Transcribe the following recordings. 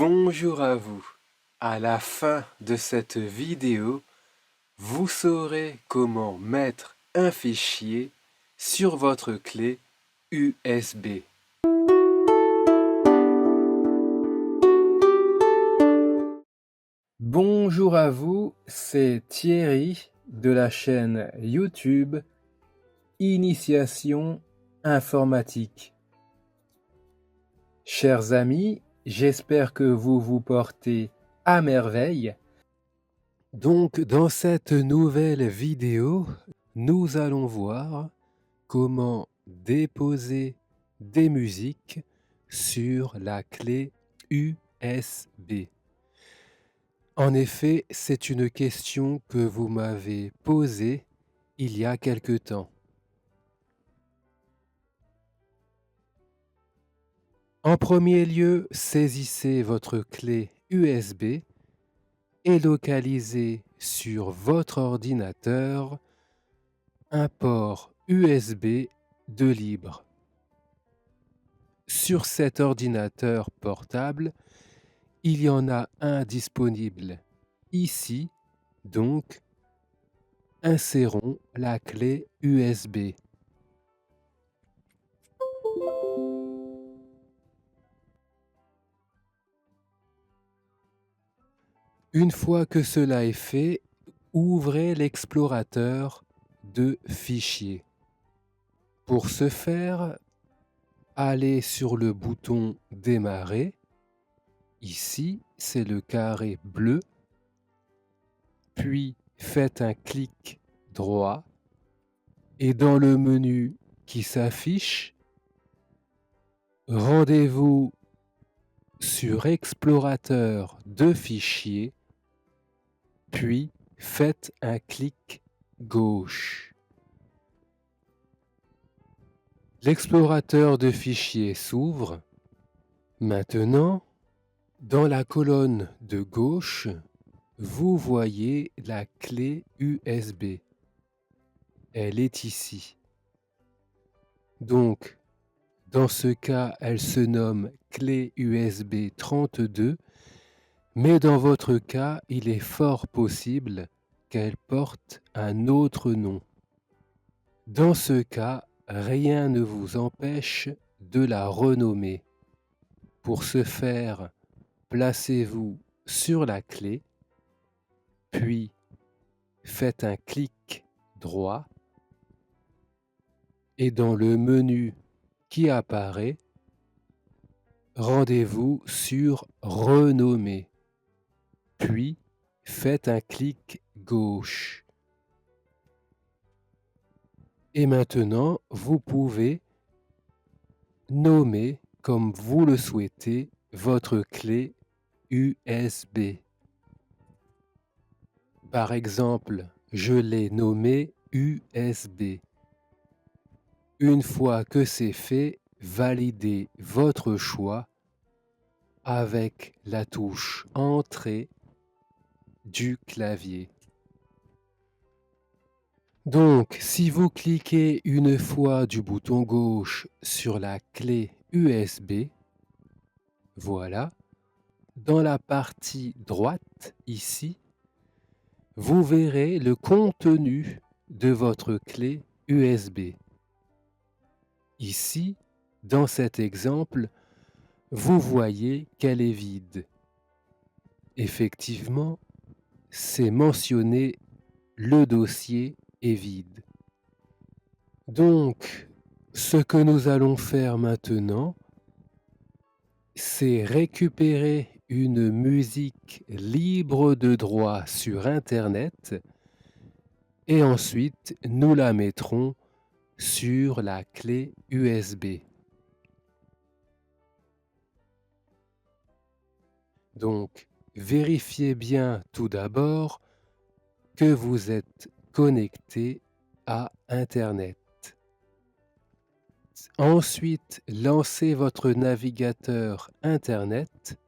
Bonjour à vous. À la fin de cette vidéo, vous saurez comment mettre un fichier sur votre clé USB. Bonjour à vous, c'est Thierry de la chaîne YouTube Initiation Informatique. Chers amis, j'espère que vous vous portez à merveille. Donc, dans cette nouvelle vidéo, nous allons voir comment déposer des musiques sur la clé USB. En effet, c'est une question que vous m'avez posée il y a quelque temps. En premier lieu, saisissez votre clé USB et localisez sur votre ordinateur un port USB de libre. Sur cet ordinateur portable, il y en a un disponible ici, donc insérons la clé USB. Une fois que cela est fait, ouvrez l'explorateur de fichiers. Pour ce faire, allez sur le bouton Démarrer. Ici, c'est le carré bleu. Puis, faites un clic droit. Et dans le menu qui s'affiche, rendez-vous sur Explorateur de fichiers, puis faites un clic gauche. L'explorateur de fichiers s'ouvre. Maintenant, dans la colonne de gauche, vous voyez la clé USB. Elle est ici. Donc, dans ce cas, elle se nomme clé USB 32, mais dans votre cas, il est fort possible qu'elle porte un autre nom. Dans ce cas, rien ne vous empêche de la renommer. Pour ce faire, placez-vous sur la clé, puis faites un clic droit et dans le menu qui apparaît, rendez-vous sur Renommer, puis faites un clic gauche. Et maintenant, vous pouvez nommer comme vous le souhaitez votre clé USB. Par exemple, je l'ai nommé USB. Une fois que c'est fait, validez votre choix avec la touche Entrée du clavier. Donc, si vous cliquez une fois du bouton gauche sur la clé USB, voilà, dans la partie droite, ici, vous verrez le contenu de votre clé USB. Ici, dans cet exemple, vous voyez qu'elle est vide. Effectivement, c'est mentionné, le dossier est vide. Donc, ce que nous allons faire maintenant, c'est récupérer une musique libre de droit sur Internet et ensuite nous la mettrons sur la clé USB. Donc, vérifiez bien tout d'abord que vous êtes connecté à Internet. Ensuite, lancez votre navigateur Internet,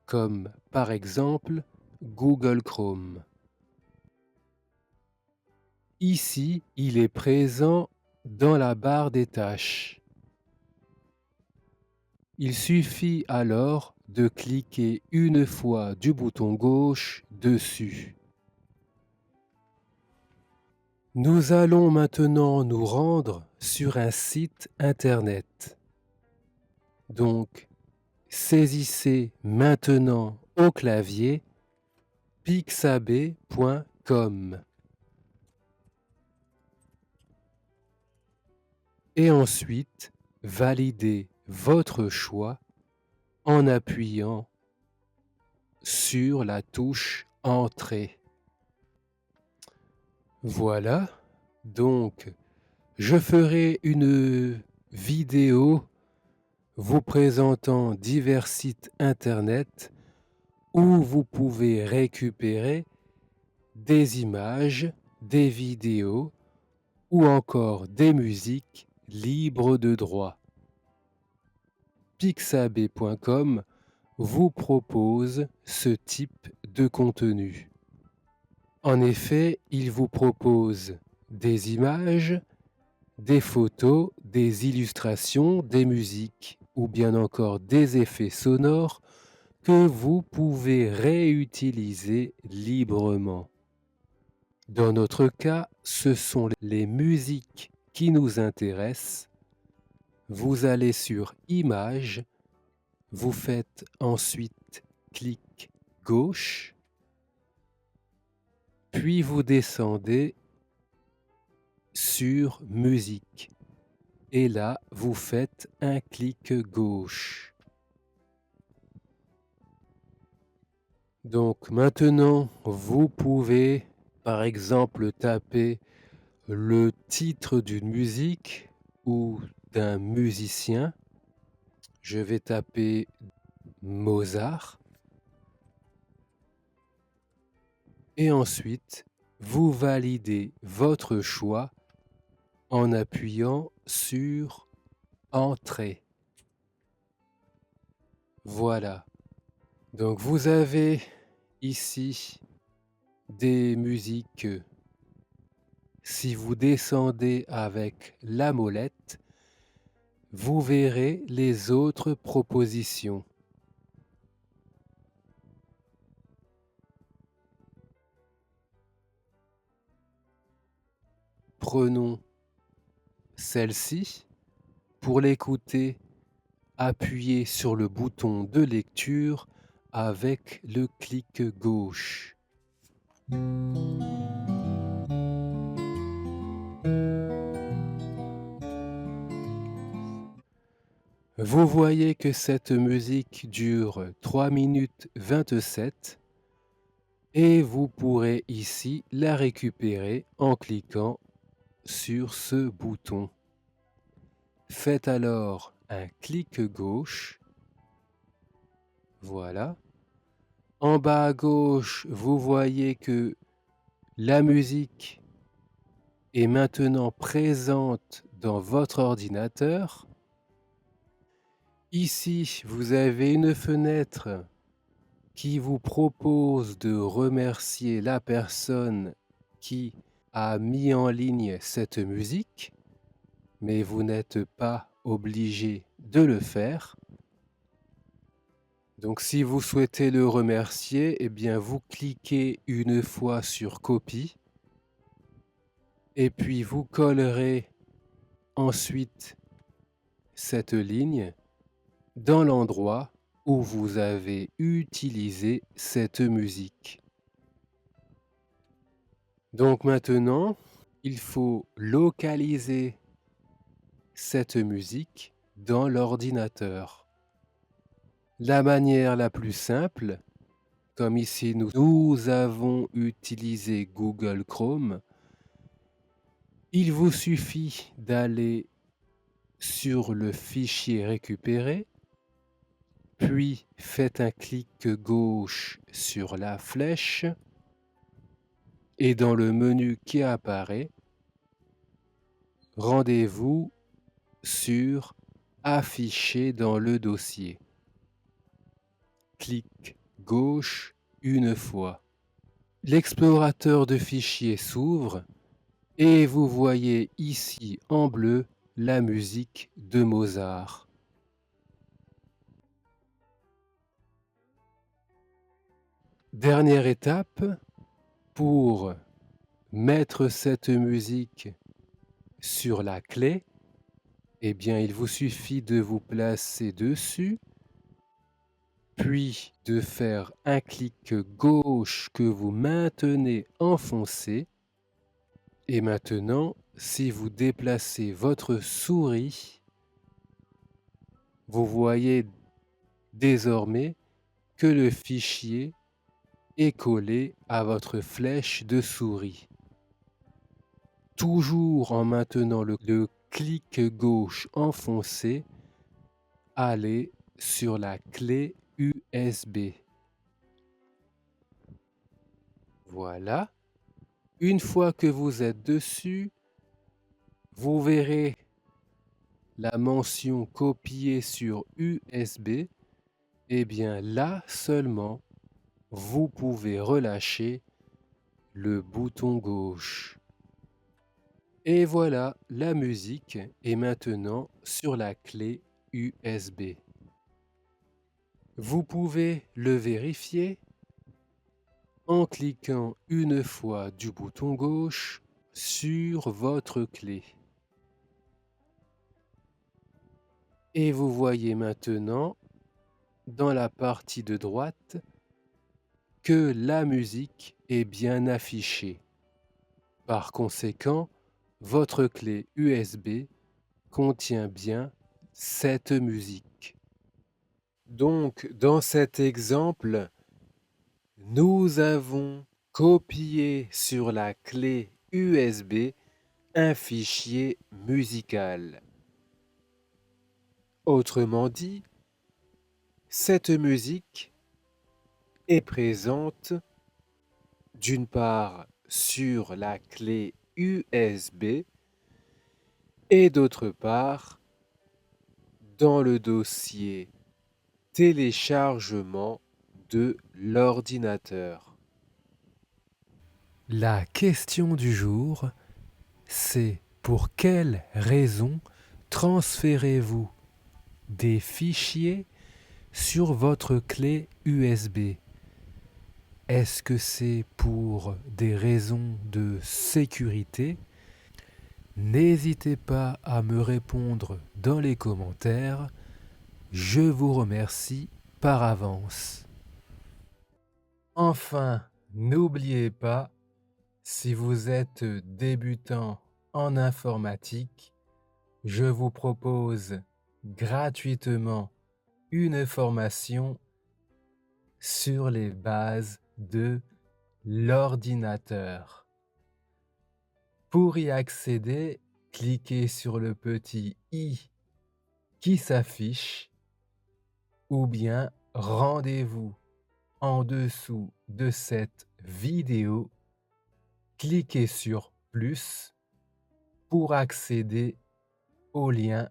comme par exemple Google Chrome. Ici, il est présent dans la barre des tâches. Il suffit alors de cliquer une fois du bouton gauche dessus. Nous allons maintenant nous rendre sur un site internet. Donc, saisissez maintenant au clavier pixabay.com et ensuite validez votre choix en appuyant sur la touche Entrée. Voilà, donc je ferai une vidéo vous présentant divers sites internet où vous pouvez récupérer des images, des vidéos ou encore des musiques libres de droit. Pixabay.com vous propose ce type de contenu. En effet, il vous propose des images, des photos, des illustrations, des musiques ou bien encore des effets sonores que vous pouvez réutiliser librement. Dans notre cas, ce sont les musiques qui nous intéressent. Vous allez sur Images, vous faites ensuite clic gauche, puis vous descendez sur Musique. Et là, vous faites un clic gauche. Donc maintenant, vous pouvez par exemple taper le titre d'une musique ou d'un musicien. Je vais taper Mozart. Et ensuite, vous validez votre choix en appuyant sur Entrée. Voilà. Donc vous avez ici des musiques. Si vous descendez avec la molette, vous verrez les autres propositions. Prenons celle-ci. Pour l'écouter, appuyez sur le bouton de lecture avec le clic gauche. Vous voyez que cette musique dure 3 minutes 27 et vous pourrez ici la récupérer en cliquant sur ce bouton. Faites alors un clic gauche. Voilà. En bas à gauche, vous voyez que la musique est maintenant présente dans votre ordinateur. Ici, vous avez une fenêtre qui vous propose de remercier la personne qui a mis en ligne cette musique, mais vous n'êtes pas obligé de le faire. Donc si vous souhaitez le remercier, eh bien vous cliquez une fois sur Copie et puis vous collerez ensuite cette ligne dans l'endroit où vous avez utilisé cette musique. Donc maintenant, il faut localiser cette musique dans l'ordinateur. La manière la plus simple, comme ici nous avons utilisé Google Chrome, il vous suffit d'aller sur le fichier récupéré, puis faites un clic gauche sur la flèche et dans le menu qui apparaît, rendez-vous sur Afficher dans le dossier. Clic gauche une fois. L'explorateur de fichiers s'ouvre et vous voyez ici en bleu la musique de Mozart. Dernière étape, pour mettre cette musique sur la clé, eh bien, il vous suffit de vous placer dessus, puis de faire un clic gauche que vous maintenez enfoncé. Et maintenant, si vous déplacez votre souris, vous voyez désormais que le fichier est collé à votre flèche de souris. Toujours en maintenant le clic gauche enfoncé, allez sur la clé USB. Voilà. Une fois que vous êtes dessus, vous verrez la mention copier sur USB. Et bien là seulement, vous pouvez relâcher le bouton gauche. Et voilà, la musique est maintenant sur la clé USB. Vous pouvez le vérifier en cliquant une fois du bouton gauche sur votre clé. Et vous voyez maintenant, dans la partie de droite, que la musique est bien affichée. Par conséquent, votre clé USB contient bien cette musique. Donc, dans cet exemple, nous avons copié sur la clé USB un fichier musical. Autrement dit, cette musique est présente d'une part sur la clé USB et d'autre part dans le dossier téléchargement de l'ordinateur. La question du jour, c'est pour quelle raison transférez-vous des fichiers sur votre clé USB? Est-ce que c'est pour des raisons de sécurité? N'hésitez pas à me répondre dans les commentaires. Je vous remercie par avance. Enfin, n'oubliez pas, si vous êtes débutant en informatique, je vous propose gratuitement une formation sur les bases de l'ordinateur. Pour y accéder, cliquez sur le petit i qui s'affiche ou bien rendez-vous en dessous de cette vidéo. Cliquez sur plus pour accéder au lien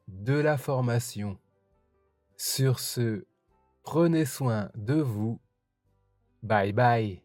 de la formation. Sur ce, prenez soin de vous. Bye bye.